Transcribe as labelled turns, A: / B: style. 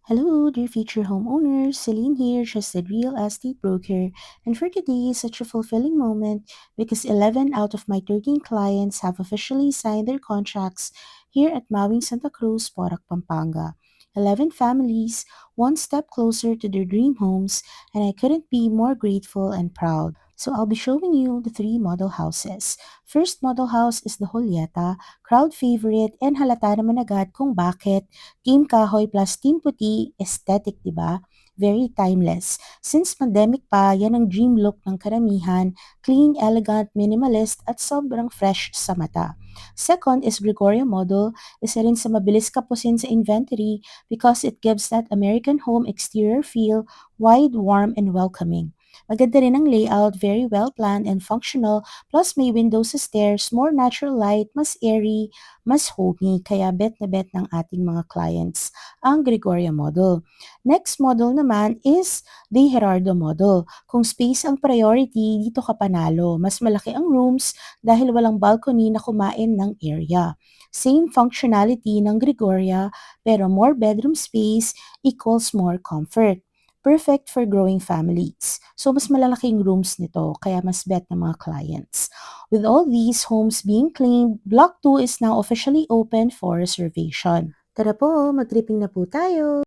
A: Hello, dear future homeowners. Celine here, just a real estate broker. And for today is such a fulfilling moment because 11 out of my 13 clients have officially signed their contracts here at Mawing Santa Cruz, Porac, Pampanga. 11 families, one step closer to their dream homes, and I couldn't be more grateful and proud. So I'll be showing you the three model houses. First model house is the Julieta, crowd favorite, and halata naman agad kung bakit Team Kahoy plus Team Puti, aesthetic, di ba? Very timeless. Since pandemic pa, yan ang dream look ng karamihan, clean, elegant, minimalist, at sobrang fresh sa mata. Second is Gregorio Model, isa rin sa mabilis kapusin sa inventory because it gives that American home exterior feel, wide, warm, and welcoming. Maganda rin ang layout, very well planned and functional, plus may windows sa stairs, more natural light, mas airy, mas homey, kaya bet na bet ng ating mga clients ang Gregoria model. Next model naman is the Gerardo model. Kung space ang priority, dito ka panalo. Mas malaki ang rooms dahil walang balcony na kumain ng area. Same functionality ng Gregoria pero more bedroom space equals more comfort. Perfect for growing families. So, mas malalaking rooms nito, kaya mas bet ng mga clients. With all these homes being claimed, Block 2 is now officially open for reservation. Tara po, mag-tripping na po tayo!